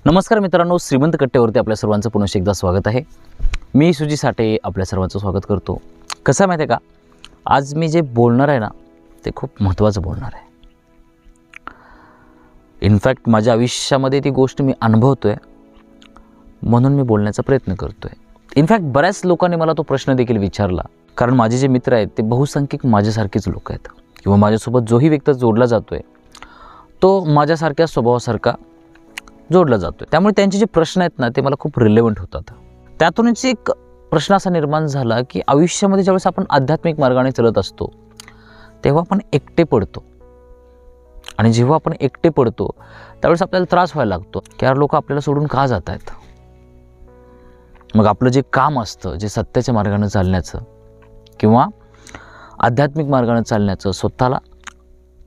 नमस्कार मित्रांनो, श्रीमंत कट्ट्यावरती आपल्या सर्वांचं पुन्हा एकदा स्वागत आहे। मी सुजी साठे आपल्या सर्वांचं स्वागत करतो। कसं माहिती आहे का, आज मी जे बोलणार आहे ना ते खूप महत्त्वाचं बोलणार आहे। इनफॅक्ट माझ्या आयुष्यामध्ये ती गोष्ट मी अनुभवतोय म्हणून मी बोलण्याचा प्रयत्न करतोय। इनफॅक्ट बऱ्याच लोकांनी मला तो प्रश्न देखील विचारला, कारण माझे जे मित्र आहेत ते बहुसंख्यक माझ्यासारखेच लोक आहेत किंवा माझ्यासोबत जोही व्यक्ती जोडला जातोय तो माझ्यासारख्या स्वभावासारखा जोडला जातो। त्यामुळे त्यांचे जे प्रश्न आहेत ना ते मला खूप रिलेव्हंट होतात। त्यातूनच एक प्रश्न असा निर्माण झाला की आयुष्यामध्ये ज्यावेळेस आपण आध्यात्मिक मार्गाने चालत असतो तेव्हा आपण एकटे पडतो, आणि जेव्हा आपण एकटे पडतो त्यावेळेस आपल्याला त्रास व्हायला लागतो की यार लोक आपल्याला सोडून का जात आहेत। मग आपलं जे काम असतं, जे सत्याच्या मार्गाने चालण्याचं किंवा आध्यात्मिक मार्गाने चालण्याचं, स्वतःला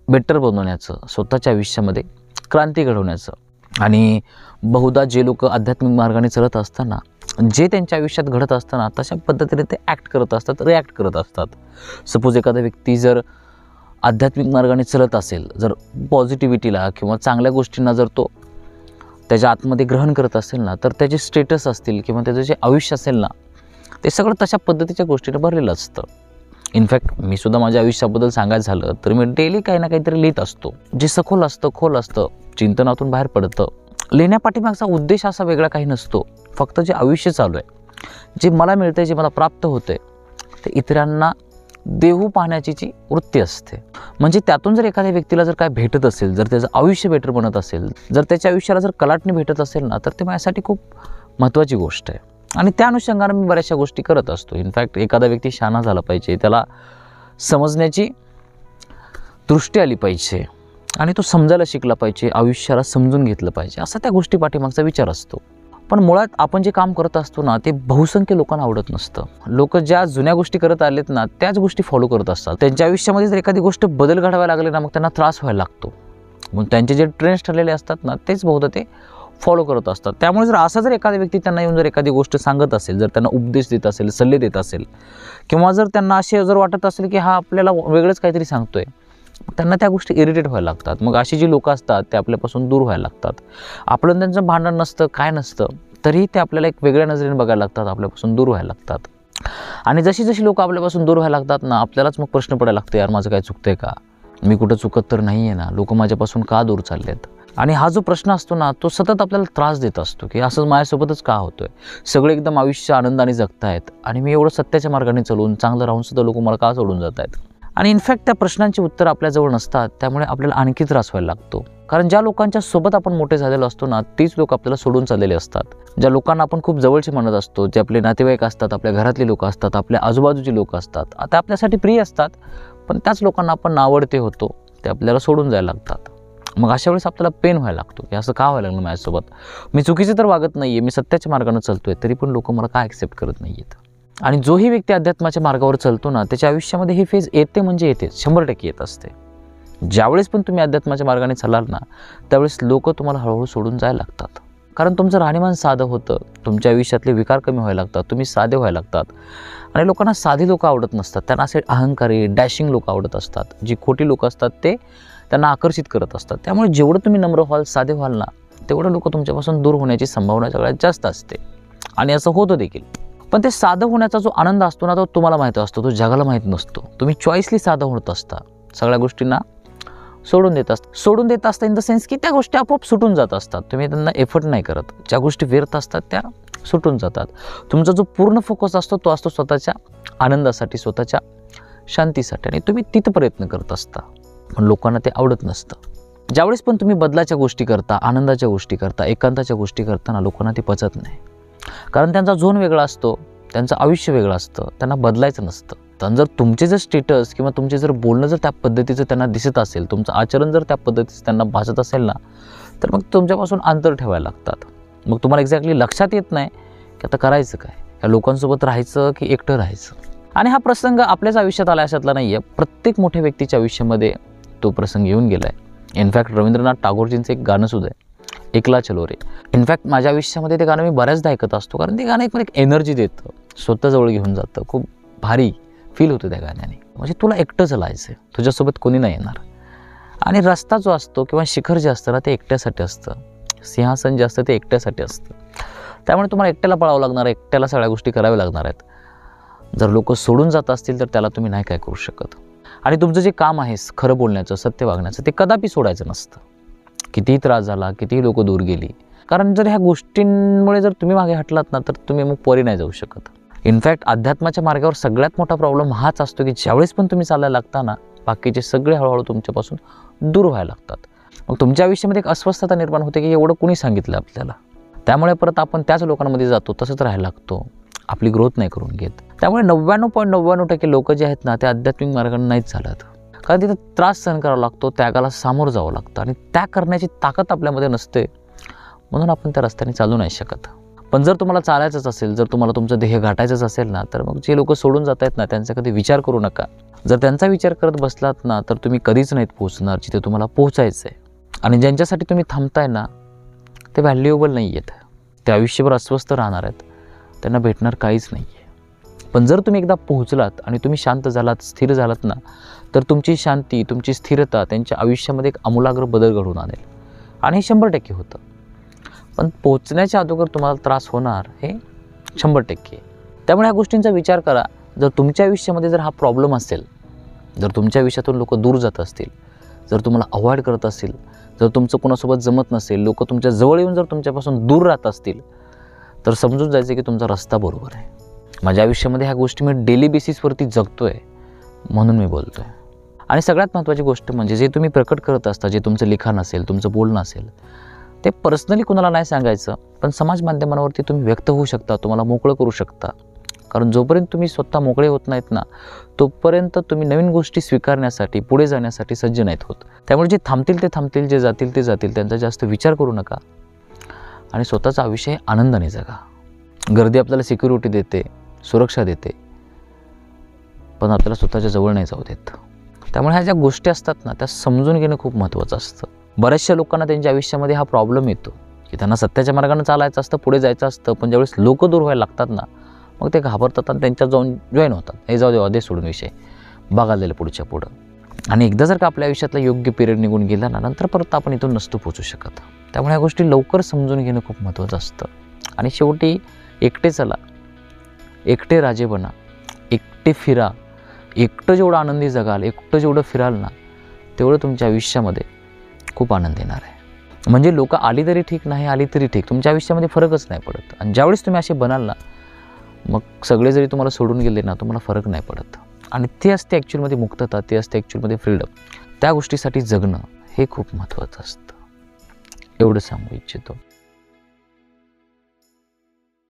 बेटर बनवण्याचं, स्वतःच्या आयुष्यामध्ये क्रांती घडवण्याचं, आणि बहुधा जे लोक आध्यात्मिक मार्गाने चालत असताना जे त्यांच्या आयुष्यात घडत असताना तशा पद्धतीने ते ॲक्ट करत असतात, रिॲक्ट करत असतात। सपोज एखादा व्यक्ती जर आध्यात्मिक मार्गाने चालत असेल, जर पॉझिटिव्हिटीला किंवा चांगल्या गोष्टींना जर तो त्याच्या आतमध्ये ग्रहण करत असेल ना, तर त्याचे स्टेटस असतील किंवा त्याचं जे आयुष्य असेल ना ते सगळं तशा पद्धतीच्या गोष्टीने भरलेलं असतं। इनफॅक्ट मी सुद्धा माझ्या आयुष्याबद्दल सांगायचं झालं तर मी डेली काही ना काहीतरी लिहित असतो, जे सखोल असतं, खोल असतं, चिंतनातून बाहेर पडतं। लिहिण्यापाठीमागचा उद्देश असा वेगळा काही नसतो, फक्त जे आयुष्य चालू आहे, जे मला मिळतंय, जे मला प्राप्त होतंय ते इतरांना देऊ पाहण्याची जी वृत्ती असते। म्हणजे त्यातून जर एखाद्या व्यक्तीला जर काय भेटत असेल, जर त्याचं आयुष्य बेटर बनत असेल, जर त्याच्या आयुष्याला जर कलाटणी भेटत असेल ना, तर ते माझ्यासाठी खूप महत्त्वाची गोष्ट आहे। आणि त्या अनुषंगाने मी बऱ्याचशा गोष्टी करत असतो। इनफॅक्ट एखादा व्यक्ती शहाणा झाला पाहिजे, त्याला समजण्याची दृष्टी आली पाहिजे आणि तो समजायला शिकला पाहिजे, आयुष्याला समजून घेतलं पाहिजे, असा त्या गोष्टी पाठीमागचा विचार असतो। पण मुळात आपण जे काम करत असतो ना ते बहुसंख्य लोकांना आवडत नसतं। लोक ज्या जुन्या गोष्टी करत आलेत ना त्याच गोष्टी फॉलो करत असतात। त्यांच्या आयुष्यामध्ये जर एखादी गोष्ट बदल घडवायला लागले ना मग त्यांना त्रास व्हायला लागतो। मग त्यांचे जे ट्रेंड्स ठरलेले असतात ना तेच बहुधा ते फॉलो करत असतात। त्यामुळे जर असा जर एखादा व्यक्ती त्यांना येऊन जर एखादी गोष्ट सांगत असेल, जर त्यांना उपदेश देत असेल, सल्ले देत असेल, किंवा जर त्यांना असे जर वाटत असेल की हा आपल्याला वेगळंच काहीतरी सांगतोय, त्यांना त्या गोष्टी इरिटेट व्हायला लागतात। मग अशी जी लोक असतात ते आपल्यापासून दूर व्हायला लागतात। आपलं त्यांचं भांडण नसतं, काय नसतं, तरीही ते आपल्याला एक वेगळ्या नजरेने बघायला लागतात, आपल्यापासून दूर व्हायला लागतात। आणि जशी जशी लोक आपल्यापासून दूर व्हायला लागतात ना आपल्यालाच मग प्रश्न पडायला लागतो, यार माझं काय चुकतंय का, मी कुठं चुकत तर नाही आहे ना, लोक माझ्यापासून का दूर चाललेत। आणि हा जो प्रश्न असतो ना तो सतत आपल्याला त्रास देत असतो की असं माझ्यासोबतच का होतोय, सगळे एकदम आयुष्य आनंदाने जगतायत आणि मी एवढं सत्याच्या मार्गाने चालून चांगलं राहून सुद्धा लोक मला का सोडून जात आहेत। आणि इनफॅक्ट त्या प्रश्नांची उत्तर आपल्याजवळ नसतात, त्यामुळे आपल्याला आणखी त्रास व्हायला लागतो। कारण ज्या लोकांच्या सोबत आपण मोठे झालेलो असतो ना तीच लोक आपल्याला सोडून चाललेले असतात। ज्या लोकांना आपण खूप जवळचे म्हणत असतो, जे आपले नातेवाईक असतात, आपल्या घरातले लोक असतात, आपल्या आजूबाजूचे लोक असतात, आता आपल्यासाठी प्रिय असतात, पण त्याच लोकांना आपण नावडते होतो, ते आपल्याला सोडून जायला लागतात। मग अशा वेळेस आपल्याला पेन व्हायला लागतो की असं का व्हायला लागलं माझ्यासोबत, मी चुकीचं तर वागत नाही आहे, मी सत्याच्या मार्गाने चालतोय, तरी पण लोक मला का ॲक्सेप्ट करत नाही आहेत। आणि जोही व्यक्ती अध्यात्माच्या मार्गावर चालतो ना त्याच्या आयुष्यामध्ये ही फेज येते म्हणजे येते, 100% येत असते। ज्यावेळेस पण तुम्ही अध्यात्माच्या मार्गाने चालाल ना त्यावेळेस लोक तुम्हाला हळूहळू सोडून जायला लागतात, कारण तुमचं राहणीमान साधं होतं, तुमच्या आयुष्यातले विकार कमी व्हायला लागतात, तुम्ही साधे व्हायला लागतात। आणि लोकांना साधी लोक आवडत नसतात, त्यांना असे अहंकारी डॅशिंग लोक आवडत असतात, जी खोटी लोक असतात ते त्यांना आकर्षित करत असतात। त्यामुळे जेवढं तुम्ही नम्र व्हाल, साधे व्हाल ना तेवढं लोक तुमच्यापासून दूर होण्याची संभावना सगळ्यात जास्त असते, आणि असं होतं देखील। पण ते साधं होण्याचा जो आनंद असतो ना तो तुम्हाला माहीत असतो, तो जगाला माहीत नसतो। तुम्ही चॉईसली साधं होत असता, सगळ्या गोष्टींना सोडून देत असता इन द सेन्स की त्या गोष्टी आपोआप सुटून जात असतात, तुम्ही त्यांना एफर्ट नाही करत, ज्या गोष्टी व्यर्थ असतात त्या सुटून जातात। तुमचा जो पूर्ण फोकस असतो तो असतो स्वतःच्या आनंदासाठी, स्वतःच्या शांतीसाठी, आणि तुम्ही तिथं प्रयत्न करत असता, पण लोकांना ते आवडत नसतं। ज्यावेळेस पण तुम्ही बदलाच्या गोष्टी करता, आनंदाच्या गोष्टी करता, एकांताच्या गोष्टी करताना लोकांना ते पचत नाही, कारण त्यांचा झोन वेगळा असतो, त्यांचं आयुष्य वेगळं असतं, त्यांना बदलायचं नसतं। तर जर तुमचे जर स्टेटस किंवा तुमचे जर बोलणं जर त्या पद्धतीचं त्यांना दिसत असेल, तुमचं आचरण जर त्या पद्धतीचं त्यांना भासत असेल ना तर मग तुमच्यापासून अंतर ठेवायला लागतात। मग तुम्हाला एक्झॅक्टली लक्षात येत नाही की आता करायचं काय, या लोकांसोबत राहायचं की एकटं राहायचं। आणि हा प्रसंग आपल्याच आयुष्यात आला अशातला नाही आहे, प्रत्येक मोठ्या व्यक्तीच्या आयुष्यामध्ये तो प्रसंग येऊन गेला आहे। इनफॅक्ट रवींद्रनाथ टागोरजींचं एक गाणं सुद्धा आहे, एकला चलो रे। इनफॅक्ट माझ्या आयुष्यामध्ये ते गाणं मी बऱ्याचदा ऐकत असतो, कारण ते गाणं एक एनर्जी देतं, स्वतःजवळ घेऊन जातं, खूप भारी फील होतं त्या गाण्याने। म्हणजे तुला एकटं चालायचं, तुझ्यासोबत कोणी नाही येणार, आणि रस्ता जो असतो किंवा शिखर जे असतं ना ते एकट्यासाठी असतं, सिंहासन जे असतं ते एकट्यासाठी असतं. त्यामुळे तुम्हाला एकट्याला पळावं लागणार आहे, एकट्याला सगळ्या गोष्टी कराव्या लागणार आहेत. जर लोक सोडून जात असतील तर त्याला तुम्ही नाही काय करू शकत. आणि तुमचं जे काम आहे खरं बोलण्याचं, सत्य वागण्याचं, ते कदापि सोडायचं नसतं. कितीही त्रास झाला, कितीही लोक दूर गेली, कारण जर ह्या गोष्टींमुळे जर तुम्ही मागे हटलात ना तर तुम्ही मग परी नाही जाऊ शकत. इनफॅक्ट अध्यात्माच्या मार्गावर सगळ्यात मोठा प्रॉब्लेम हाच असतो की ज्यावेळेस पण तुम्ही चालायला लागता ना, बाकीचे सगळे हळूहळू तुमच्यापासून दूर व्हायला लागतात. मग तुमच्या आयुष्यामध्ये एक अस्वस्थता निर्माण होते की एवढं कुणी सांगितलं आपल्याला. त्यामुळे परत आपण त्याच लोकांमध्ये जातो, तसंच राहायला लागतो, आपली ग्रोथ नाही करून घेत. त्यामुळे 99.99% लोक जे आहेत ना ते आध्यात्मिक मार्गाने नाहीच चालत. कारण तिथं त्रास सहन करावा लागतो, त्यागाला सामोरं जावं लागतं आणि त्याग करण्याची ताकद आपल्यामध्ये नसते, म्हणून आपण त्या रस्त्याने चालू नाही शकत. पण जर तुम्हाला चालायचंच असेल, जर तुम्हाला तुमचं ध्येय गाठायचंच असेल ना, तर मग जे लोक सोडून जात आहेत ना त्यांचा कधी विचार करू नका. जर त्यांचा विचार करत बसलात ना तर तुम्ही कधीच नाहीत पोहोचणार जिथे तुम्हाला पोहोचायचं आहे. आणि ज्यांच्यासाठी तुम्ही थांबताय ना ते व्हॅल्युएबल नाही आहेत, ते आयुष्यभर अस्वस्थ राहणार आहेत, त्यांना भेटणार काहीच नाही आहे. पण जर तुम्ही एकदा पोहोचलात आणि तुम्ही शांत झालात, स्थिर झालात ना, तर तुमची शांती, तुमची स्थिरता त्यांच्या आयुष्यामध्ये एक आमूलाग्र बदल घडवून आणेल. आणि हे 100% होतं. पण पोहोचण्याच्या अगोदर तुम्हाला त्रास होणार हे 100%. त्यामुळे ह्या गोष्टींचा विचार करा. जर तुमच्या आयुष्यामध्ये जर हा प्रॉब्लेम असेल, जर तुमच्या आयुष्यातून लोक दूर जात असतील, जर तुम्हाला अवॉइड करत असतील, जर तुमचं कोणासोबत जमत नसेल, लोक तुमच्या जवळ येऊन जर तुमच्यापासून दूर राहत असतील, तर समजून जायचं की तुमचा रस्ता बरोबर आहे. माझ्या आयुष्यामध्ये ह्या गोष्टी मी डेली बेसिसवरती जगतोय, म्हणून मी बोलतोय. आणि सगळ्यात महत्त्वाची गोष्ट म्हणजे जे तुम्ही प्रकट करत असता, जे तुमचं लिखाण असेल, तुमचं बोलणं असेल, ते पर्सनली कुणाला नाही सांगायचं, पण समाज माध्यमांवरती तुम्ही व्यक्त होऊ शकता, तुम्हाला मोकळं करू शकता. कारण जोपर्यंत तुम्ही स्वतः मोकळे होत नाहीत ना, तोपर्यंत तुम्ही नवीन गोष्टी स्वीकारण्यासाठी, पुढे जाण्यासाठी सज्ज नाहीत होत. त्यामुळे जे थांबतील ते थांबतील, जे जातील ते जातील, त्यांचा जास्त विचार करू नका आणि स्वतःचा आयुष्य आनंदाने जगा. गर्दी आपल्याला सिक्युरिटी देते, सुरक्षा देते, पण आपल्याला स्वतःच्या जवळ नाही जाऊ देत. त्यामुळे ह्या ज्या गोष्टी असतात ना त्या समजून घेणं खूप महत्त्वाचं असतं. बऱ्याचशा लोकांना त्यांच्या आयुष्यामध्ये हा प्रॉब्लेम येतो की त्यांना सत्याच्या मार्गाने चालायचं असतं, पुढे जायचं असतं, पण ज्यावेळेस लोक दूर व्हायला लागतात ना मग ते घाबरतात आणि त्यांच्यात जाऊन जॉईन होतात. हे जाऊ दे, अधे सोडून विषय बघालेलं पुढच्या पुढं. आणि एकदा जर का आपल्या आयुष्यातला योग्य पिरियड निघून गेला ना, नंतर परत आपण इथून नसतो पोचू शकत. त्यामुळे ह्या गोष्टी लवकर समजून घेणं खूप महत्त्वाचं असतं. आणि शेवटी एकटे चला, एकटे राजे बना, एकटे फिरा. एकटं जेवढं आनंदी जगाल, एकटं जेवढं फिराल ना, तेवढं तुमच्या आयुष्यामध्ये खूप आनंद येणार आहे. म्हणजे लोक आली तरी ठीक, नाही आली तरी ठीक, तुमच्या आयुष्यामध्ये फरकच नाही पडत. आणि ज्यावेळेस तुम्ही असे बनाल ना, मग सगळे जरी तुम्हाला सोडून गेले ना, तुम्हाला फरक नाही पडत. आणि ते असते ॲक्च्युअलमध्ये मुक्तता, ते असते ॲक्च्युअलमध्ये फ्रीडम. त्या गोष्टीसाठी जगणं हे खूप महत्त्वाचं असतं. एवढं सांगू इच्छितो.